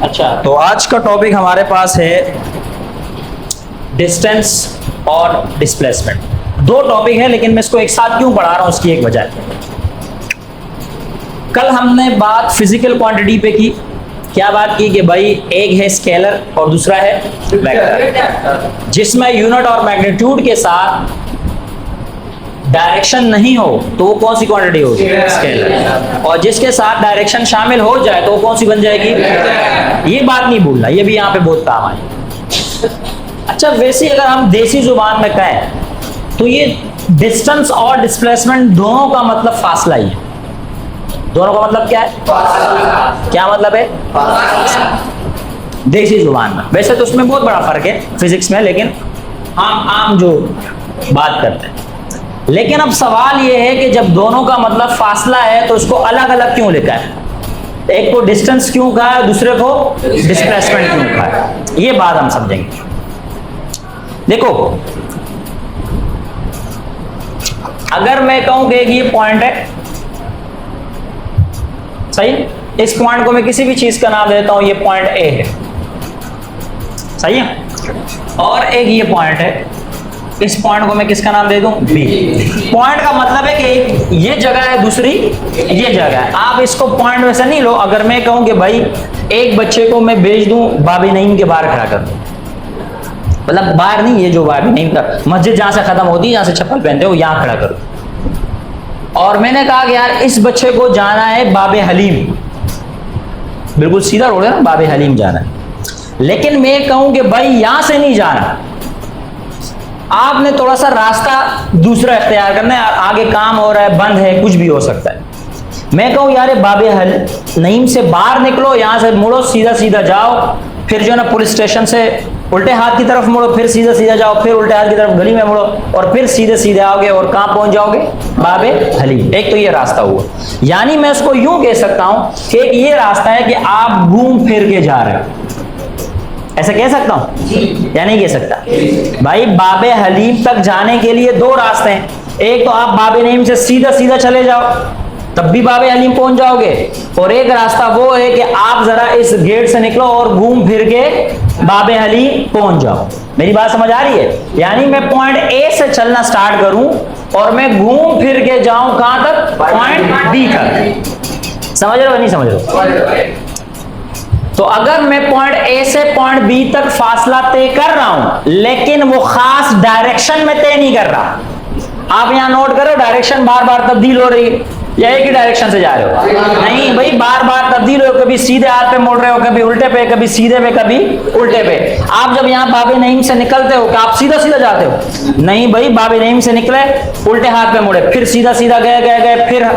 अच्छा, तो आज का टॉपिक हमारे पास है डिस्टेंस और डिस्प्लेसमेंट। दो टॉपिक है लेकिन मैं इसको एक साथ क्यों पढ़ा रहा हूं, उसकी एक वजह है। कल हमने बात फिजिकल क्वांटिटी पे की। क्या बात की कि भाई एक है स्केलर और दूसरा है वेक्टर, जिसमें यूनिट और मैग्नीट्यूड के साथ डायरेक्शन नहीं हो तो वो कौन सी क्वांटिटी होगी? स्केलर। और जिसके साथ डायरेक्शन शामिल हो जाए तो वो कौन सी बन जाएगी? ये बात नहीं भूलना, ये भी यहाँ पे बहुत काम आए। अच्छा, वैसे अगर हम देसी जुबान में कहें तो ये डिस्टेंस और डिस्प्लेसमेंट दोनों का मतलब फासला ही है। दोनों का मतलब क्या है? क्या मतलब है? देसी जुबान में। वैसे तो उसमें बहुत बड़ा फर्क है फिजिक्स में, लेकिन हम आम जो बात करते हैं। लेकिन अब सवाल यह है कि जब दोनों का मतलब फासला है तो उसको अलग अलग क्यों लिखा है? एक को डिस्टेंस क्यों कहा है, दूसरे को डिस्प्लेसमेंट क्यों कहा है? ये बात हम समझेंगे। देखो, अगर मैं कहूं कि ये पॉइंट है, सही, इस पॉइंट को मैं किसी भी चीज का नाम देता हूं, ये पॉइंट ए है, सही है। और एक ये पॉइंट है, इस पॉइंट को मैं किसका नाम दे दूं? बी। पॉइंट का मतलब है कि ये जगह है, दूसरी ये जगह है। आप इसको पॉइंट वैसे नहीं लो। अगर मैं कहूं कि भाई एक बच्चे को मैं भेज दूं बाबे नईम के बाहर खड़ा कर दूं, मतलब बाहर नहीं, ये जो बाबे नईम का मस्जिद जहां से खत्म होती है, जहां से चप्पल पहनते हो, यहां खड़ा कर दूं। और मैंने कहा कि यार इस बच्चे को जाना है बाबे हलीम, बिल्कुल सीधा रोड है ना, बाबे हलीम जाना है। लेकिन मैं कहूं कि भाई यहां से नहीं जाना, आपने थोड़ा सा रास्ता दूसरा इख्तियार करना है, आगे काम हो रहा है, बंद है, कुछ भी हो सकता है। मैं कहूं यार बाबे नईम से बाहर निकलो, यहां से मुड़ो, सीधा सीधा जाओ, फिर जो है ना पुलिस स्टेशन से उल्टे हाथ की तरफ मुड़ो, फिर सीधा सीधा जाओ, फिर उल्टे हाथ की तरफ गली में मुड़ो, और फिर सीधे सीधे आओगे और कहां पहुंच जाओगे? बाबे हलीम। एक तो ये रास्ता हुआ। यानी मैं उसको यूं कह सकता हूं कि ये रास्ता है कि आप घूम फिर के जा रहे हो, ऐसा कह सकता हूं या नहीं कह सकता? भाई बाबे हलीम तक जाने के लिए दो रास्ते हैं। एक तो आप बाबे नईम से सीधा सीधा चले जाओ, तब भी बाबे हलीम पहुंच जाओगे। और एक रास्ता वो है कि आप जरा इस गेट से निकलो और घूम फिर के बाबे हलीम पहुंच जाओ। मेरी बात समझ आ रही है? यानी मैं पॉइंट ए से चलना स्टार्ट करूं और मैं घूम फिर के जाऊं कहां तक? पॉइंट बी तक। समझ रहे हो नहीं समझ रहे हो? तो अगर मैं पॉइंट ए से पॉइंट बी तक फासला तय कर रहा हूं, लेकिन वो खास डायरेक्शन में तय नहीं कर रहा। आप यहां नोट करो, डायरेक्शन बार बार तब्दील हो रही है, या एक ही डायरेक्शन से जा रहे हो? नहीं भाई, बार बार तब्दील हो, कभी सीधे हाथ पे मोड़ रहे हो, कभी उल्टे पे, कभी सीधे पे, कभी उल्टे पे। आप जब यहां बाबे नईम से निकलते हो, क्या आप सीधा सीधा जाते हो? नहीं भाई, बाबे नईम से निकले, उल्टे हाथ पे मुड़े, फिर सीधा सीधा गए गए गए, फिर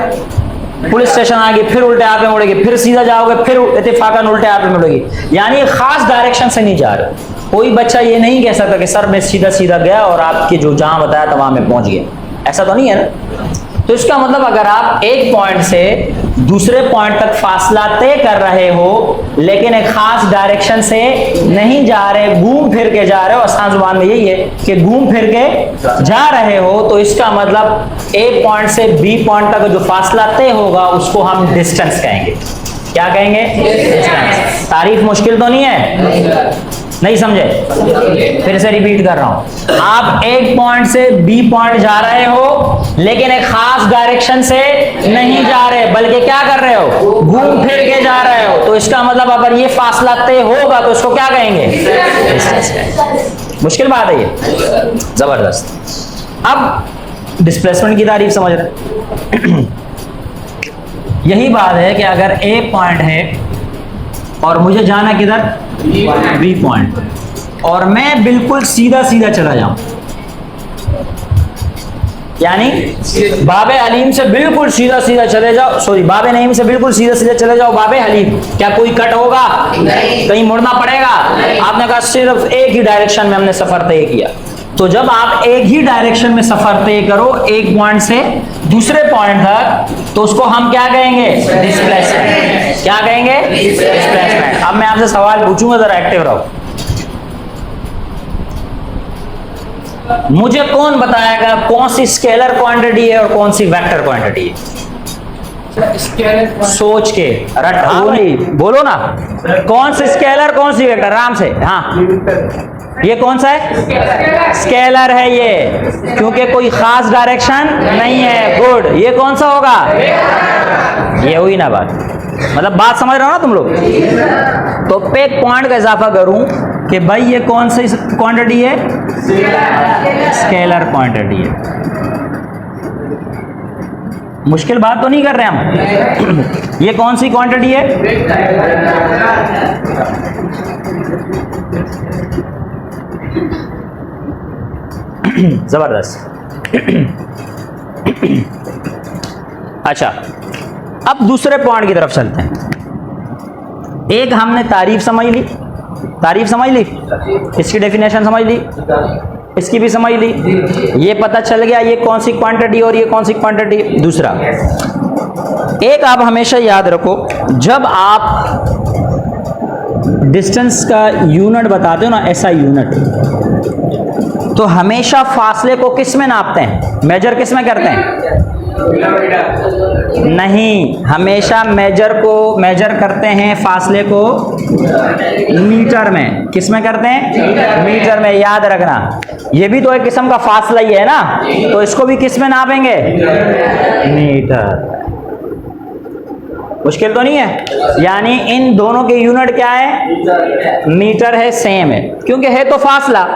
पुलिस स्टेशन आएगी, फिर उल्टे हाथ में मुड़ेगी, फिर सीधा जाओगे, फिर इत्तेफाकन उल्टे हाथ में मुड़ेगी। यानी खास डायरेक्शन से नहीं जा रहे। कोई बच्चा ये नहीं कह सकता कि सर मैं सीधा सीधा गया और आपके जो जहां बताया था वहां में पहुंच गया, ऐसा तो नहीं है ना। तो इसका मतलब अगर आप एक पॉइंट से दूसरे पॉइंट तक फासला तय कर रहे हो, लेकिन एक खास डायरेक्शन से नहीं जा रहे, घूम फिर के जा रहे हो, आसान जुबान में यही है कि घूम फिर के जा रहे हो, तो इसका मतलब ए पॉइंट से बी पॉइंट तक जो फासला तय होगा उसको हम डिस्टेंस कहेंगे। क्या कहेंगे? डिस्टेंस। तारीफ मुश्किल तो नहीं है? नहीं समझे? फिर से रिपीट कर रहा हूं। आप एक पॉइंट से बी पॉइंट जा रहे हो, लेकिन एक खास डायरेक्शन से नहीं जा रहे, बल्कि क्या कर रहे हो? घूम फिर के जा रहे हो। तो इसका मतलब अगर ये फासला तय होगा तो इसको क्या कहेंगे? मुश्किल बात है ये, जबरदस्त। अब डिस्प्लेसमेंट की तारीफ समझ रहे? यही बात है कि अगर ए पॉइंट है और मुझे जाना किधर? बी पॉइंट, और मैं बिल्कुल सीधा सीधा चला जाऊं, यानी बाबे हलीम से बिल्कुल सीधा सीधा चले जाओ, सॉरी बाबे नईम से बिल्कुल सीधा सीधा चले जाओ बाबे हलीम, क्या कोई कट होगा? नहीं। कहीं मुड़ना पड़ेगा? नहीं। आपने कहा सिर्फ एक ही डायरेक्शन में हमने सफर तय किया। तो जब आप एक ही डायरेक्शन में सफर तय करो एक पॉइंट से दूसरे पॉइंट तक, तो उसको हम क्या कहेंगे? डिस्प्लेसमेंट। क्या कहेंगे? डिस्प्लेसमेंट। अब मैं आपसे सवाल पूछूंगा, जरा एक्टिव रहो। मुझे कौन बताएगा कौन सी स्केलर क्वांटिटी है और कौन सी वेक्टर क्वांटिटी है? सोच के रट बोली बोलो ना, कौन सा स्केलर कौन सी वेक्टर, आराम से। हाँ ये कौन सा है, स्केलर है ये, क्योंकि कोई खास डायरेक्शन नहीं है। गुड, ये कौन सा होगा, ये हुई ना बात, मतलब बात समझ रहे हो ना तुम लोग। तो पे एक पॉइंट का इजाफा करूं कि भाई ये कौन सी क्वांटिटी है, स्केलर क्वांटिटी है। मुश्किल बात तो नहीं कर रहे हम। ये कौन सी क्वांटिटी है, जबरदस्त। अच्छा, अब दूसरे पॉइंट की तरफ चलते हैं। एक हमने तारीफ समझ ली, इसकी डेफिनेशन समझ ली, इसकी भी समझ ली, ये पता चल गया ये कौन सी क्वांटिटी और ये कौन सी क्वांटिटी। दूसरा, एक आप हमेशा याद रखो, जब आप डिस्टेंस का यूनिट बताते हो ना, ऐसा यूनिट, तो हमेशा फासले को किस में नापते हैं, मेजर किस में करते हैं, नहीं, हमेशा मेजर करते हैं फासले को मीटर में। किस में करते हैं, मीटर में। याद रखना, ये भी तो एक किस्म का फासला ही है ना, तो इसको भी किस में नापेंगे, मीटर। मुश्किल तो नहीं है, यानी इन दोनों के यूनिट क्या है, मीटर है, सेम है, क्योंकि है तो फासला,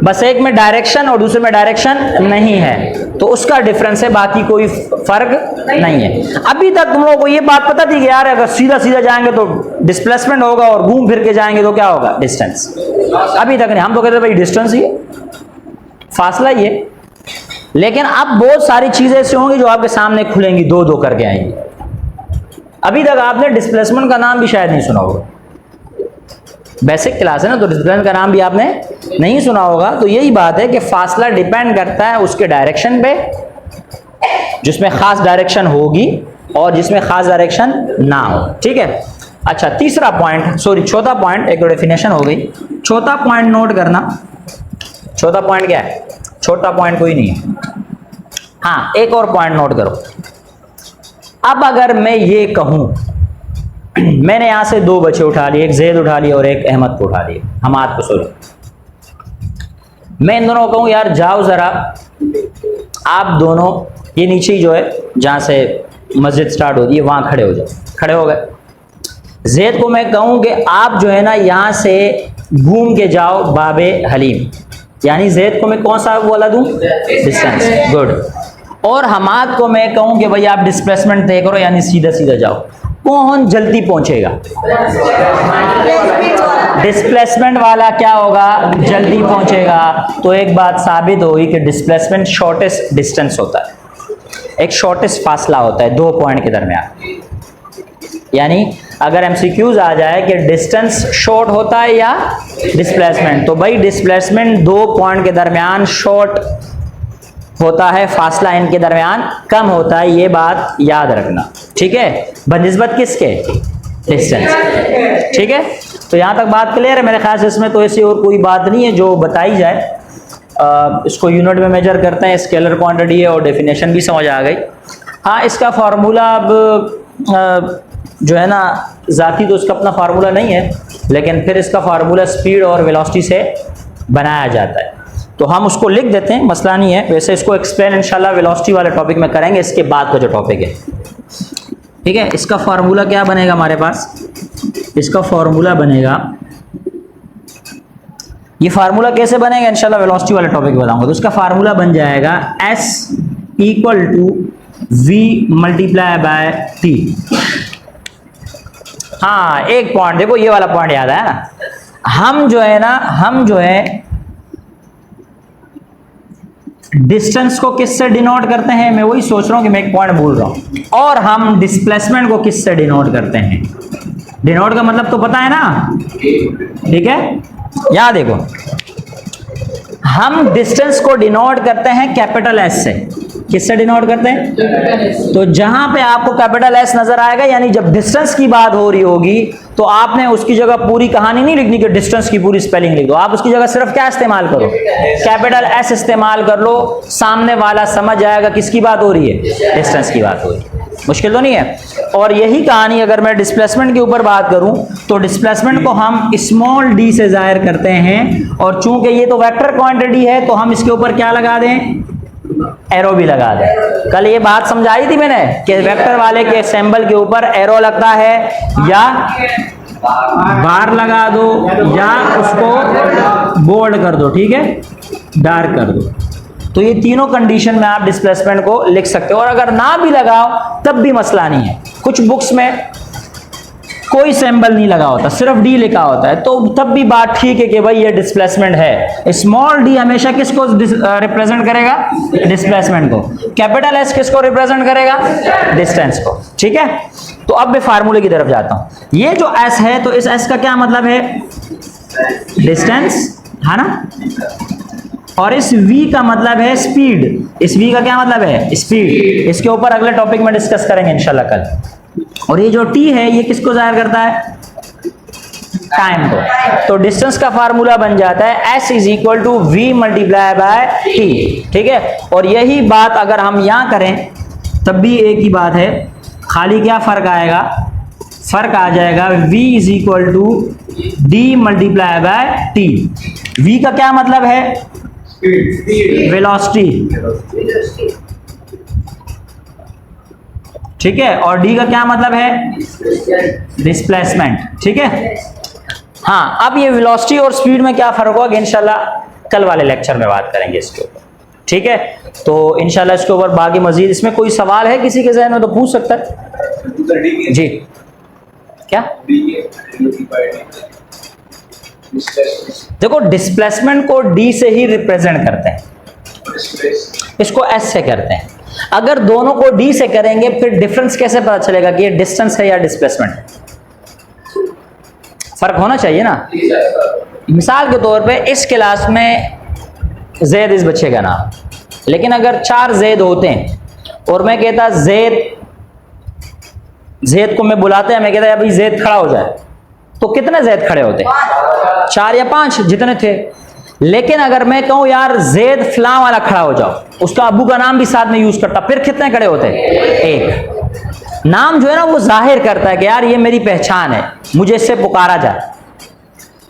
बस एक में डायरेक्शन और दूसरे में डायरेक्शन नहीं है, तो उसका डिफरेंस है, बाकी कोई फर्क नहीं है। अभी तक तुम लोगों को ये बात पता थी कि यार अगर सीधा सीधा जाएंगे तो डिस्प्लेसमेंट होगा और घूम फिर के जाएंगे तो क्या होगा, डिस्टेंस। अभी तक नहीं, हम तो कहते भाई डिस्टेंस ही है, फासला ही है। लेकिन अब बहुत सारी चीजें ऐसी होंगी जो आपके सामने खुलेंगी, दो दो करके आएंगी। अभी तक आपने डिस्प्लेसमेंट का नाम भी शायद नहीं सुना होगा, बेसिक क्लास है ना, तो डिस्प्लेसमेंट का नाम भी आपने नहीं सुना होगा। तो यही बात है कि फासला डिपेंड करता है उसके डायरेक्शन पे, जिसमें खास डायरेक्शन होगी और जिसमें खास डायरेक्शन ना हो। ठीक है, अच्छा तीसरा पॉइंट, सॉरी चौथा पॉइंट, एक डेफिनेशन हो गई। चौथा पॉइंट नोट करना, चौथा पॉइंट क्या है, छोटा पॉइंट कोई नहीं है। हाँ, एक और पॉइंट नोट करो। अब अगर मैं ये कहूं, मैंने यहां से दो बच्चे उठा लिए, एक जैद उठा लिया और एक अहमद को उठा लिया, हमाद को, सॉरी, मैं इन दोनों को कहूं यार जाओ जरा आप दोनों ये नीचे ही जो है जहां से मस्जिद स्टार्ट होती है वहां खड़े हो जाओ। खड़े हो गए। जैद को मैं कहूं कि आप जो है ना यहां से घूम के जाओ बाबे हलीम, यानी जैद को मैं कौन सा बोला दूं, डिस्टेंस। गुड। और हमाद को मैं कहूं कि भाई आप डिस्प्लेसमेंट तय करो, यानी सीधा सीधा जाओ। कौन जल्दी पहुंचेगा, डिस्प्लेसमेंट वाला क्या होगा, जल्दी पहुंचेगा। तो एक बात साबित हुई कि डिस्प्लेसमेंट शॉर्टेस्ट डिस्टेंस होता है, एक शॉर्टेस्ट फासला होता है दो पॉइंट के दरमियान। यानी अगर एमसीक्यूज आ जाए कि डिस्टेंस शॉर्ट होता है या डिस्प्लेसमेंट, तो भाई डिस्प्लेसमेंट दो पॉइंट के दरमियान शॉर्ट होता है, फासला इनके दरमियान कम होता है, ये बात याद रखना। ठीक है, बनिस्बत किसके, डिस्टेंस। ठीक है, तो यहां तक बात क्लियर है मेरे ख्याल से। इसमें तो ऐसी और कोई बात नहीं है जो बताई जाए। इसको यूनिट में मेजर करते हैं, स्केलर क्वांटिटी है और डेफिनेशन भी समझ आ गई। हाँ, इसका फार्मूला अब जो है ना जाती तो इसका अपना फार्मूला नहीं है, लेकिन फिर इसका फार्मूला स्पीड और वेलोसिटी से बनाया जाता है, तो हम उसको लिख देते हैं, मसला नहीं है। वैसे इसको एक्सप्लेन इंशाल्लाह वेलोसिटी वाले टॉपिक में करेंगे, इसके बाद का जो टॉपिक है। ठीक है, इसका फार्मूला क्या बनेगा हमारे पास, इसका फार्मूला बनेगा, ये फार्मूला कैसे बनेगा इंशाल्लाह वेलोसिटी वाले टॉपिक बताऊंगा। तो इसका फार्मूला बन जाएगा S equal to V multiply by T। हाँ, एक पॉइंट देखो, ये वाला पॉइंट याद है ना, हम जो है डिस्टेंस को किससे डिनोट करते हैं, मैं वही सोच रहा हूं कि मैं एक पॉइंट भूल रहा हूं। और हम डिस्प्लेसमेंट को किससे डिनोट करते हैं, डिनोट का मतलब तो पता है ना। ठीक है, यहां देखो, हम डिस्टेंस को डिनोट करते हैं कैपिटल एस से। किससे डिनोट करते हैं? तो जहां पे आपको कैपिटल एस नजर आएगा, यानी जब डिस्टेंस की बात हो रही होगी, तो आपने उसकी जगह पूरी कहानी नहीं लिखनी कि डिस्टेंस की पूरी स्पेलिंग लिख दो। आप उसकी जगह सिर्फ क्या इस्तेमाल करो? कैपिटल एस इस्तेमाल कर लो। सामने वाला समझ जाएगा किसकी बात हो रही है, डिस्टेंस की बात हो रही है। मुश्किल तो नहीं है। और यही कहानी अगर मैं डिस्प्लेसमेंट के ऊपर बात करूं, तो डिस्प्लेसमेंट को हम स्मॉल डी से जाहिर करते हैं, और चूंकि ये तो वेक्टर क्वांटिटी है, तो हम इसके ऊपर क्या लगा दें? एरो भी लगा दें। कल ये बात समझाई थी मैंने कि वेक्टर वाले के सिंबल के ऊपर एरो लगता है, या बार लगा दो, या उसको बोल्ड कर दो, ठीक है, डार्क कर दो। तो ये तीनों कंडीशन में आप डिस्प्लेसमेंट को लिख सकते हो। और अगर ना भी लगाओ तब भी मसला नहीं है। कुछ बुक्स में कोई सिंबल नहीं लगा होता, सिर्फ डी लिखा होता है, तो तब भी बात ठीक है कि भाई ये डिस्प्लेसमेंट है। स्मॉल डी हमेशा किसको रिप्रेजेंट करेगा? डिस्प्लेसमेंट को। कैपिटल एस किसको रिप्रेजेंट करेगा? डिस्टेंस को। ठीक है, तो अब मैं फार्मूले की तरफ जाता हूं। ये जो एस है, तो इस एस का क्या मतलब है? डिस्टेंस, है ना। और इस v का मतलब है स्पीड। इस v का क्या मतलब है? स्पीड। इसके ऊपर अगले टॉपिक में डिस्कस करेंगे इंशाल्लाह कल। और ये जो t है, ये किसको जाहिर करता है? टाइम को। तो डिस्टेंस का फार्मूला बन जाता है s is equal to v multiply by t। ठीक है, और यही बात अगर हम यहां करें तब भी एक ही बात है, खाली क्या फर्क आएगा? फर्क आ जाएगा v is equal to d multiply by t। v का क्या मतलब है? वेलोसिटी। ठीक है, और डी का क्या मतलब है? डिस्प्लेसमेंट। ठीक है, हाँ। अब ये वेलोसिटी और स्पीड में क्या फर्क होगा इंशाल्लाह कल वाले लेक्चर में बात करेंगे इसके ऊपर। ठीक है, तो इंशाल्लाह इसके ऊपर बाकी मजीद। इसमें कोई सवाल है किसी के ज़हन में तो पूछ सकता है जी। क्या? देखो, डिस्प्लेसमेंट को डी से ही रिप्रेजेंट करते हैं, इसको एस से करते हैं। अगर दोनों को डी से करेंगे फिर डिफरेंस कैसे पता चलेगा कि ये डिस्टेंस है या डिस्प्लेसमेंट है? फर्क होना चाहिए ना। मिसाल के तौर पे इस क्लास में जैद इस बच्चे का नाम, लेकिन अगर 4 जैद होते हैं और मैं कहता जैद को मैं बुलाते हैं, मैं कहता अभी जैद खड़ा हो जाए, तो कितने जैद खड़े होते? 4 या 5 जितने थे। लेकिन अगर मैं कहूं यार जैद फलां वाला खड़ा हो जाओ, उसका अबू का नाम भी साथ में यूज करता, फिर कितने खड़े होते? 1। नाम जो है ना वो जाहिर करता है कि यार ये मेरी पहचान है, मुझे इससे पुकारा जाए।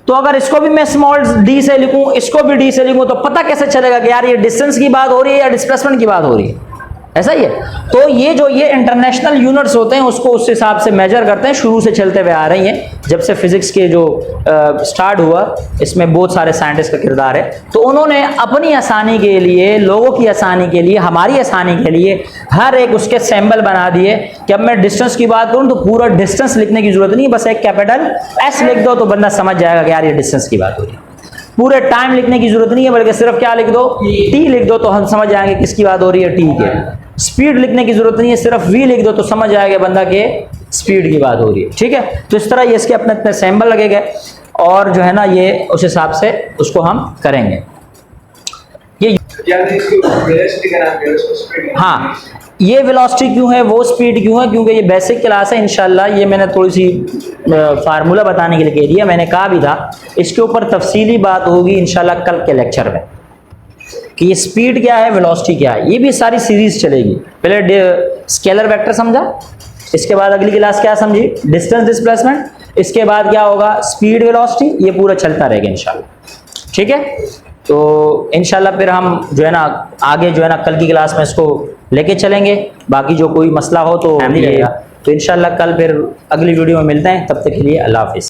तो अगर इसको भी मैं स्मॉल डी से लिखूं, इसको भी डी से लिखूं, तो पता कैसे चलेगा कि यार ये डिस्टेंस की बात हो रही है या डिस्प्लेसमेंट की बात हो रही है? ऐसा ही है। तो ये जो ये इंटरनेशनल यूनिट्स होते हैं उसको उस हिसाब से मेजर करते हैं, शुरू से चलते हुए आ रही हैं। जब से फिजिक्स के जो स्टार्ट हुआ, इसमें बहुत सारे साइंटिस्ट का किरदार है। तो उन्होंने अपनी आसानी के लिए, लोगों की आसानी के लिए, हमारी आसानी के लिए हर एक उसके सिंबल बना दिए कि अब मैं डिस्टेंस की बात करूं तो पूरा डिस्टेंस लिखने की जरूरत नहीं, बस एक कैपिटल एस लिख दो तो बंदा समझ जाएगा कि यार ये डिस्टेंस की बात हो रही है। पूरे टाइम लिखने की जरूरत नहीं है, बल्कि सिर्फ क्या लिख दो? टी लिख दो तो हम समझ जाएंगे किसकी बात हो रही है, टी के। स्पीड लिखने की जरूरत नहीं है, सिर्फ वी लिख दो तो समझ आएगा बंदा के स्पीड की बात हो रही है। ठीक है, तो इस तरह ये इसके अपने अपने सिंबल लगे गए, और जो है ना ये उस हिसाब से उसको हम करेंगे। ये हाँ, ये वेलोसिटी क्यों है, वो स्पीड क्यों है, क्योंकि ये बेसिक क्लास है। इंशाल्लाह ये मैंने थोड़ी सी फार्मूला बताने के लिए कह दिया। मैंने कहा भी था इसके ऊपर तफसीली बात होगी इंशाल्लाह कल के लेक्चर में कि ये स्पीड क्या है, वेलोसिटी क्या है। ये भी सारी सीरीज चलेगी। पहले स्केलर वेक्टर समझा, इसके बाद अगली क्लास क्या समझी? डिस्टेंस डिस्प्लेसमेंट, इसके बाद क्या होगा? Speed velocity. ये पूरा चलता रहेगा इंशाल्लाह। ठीक है, तो इंशाल्लाह फिर हम जो है ना आगे जो है ना कल की क्लास में इसको लेके चलेंगे। बाकी जो कोई मसला हो तो इंशाल्लाह कल फिर अगली वीडियो में मिलते हैं। तब तक के लिए अल्लाह हाफिज़।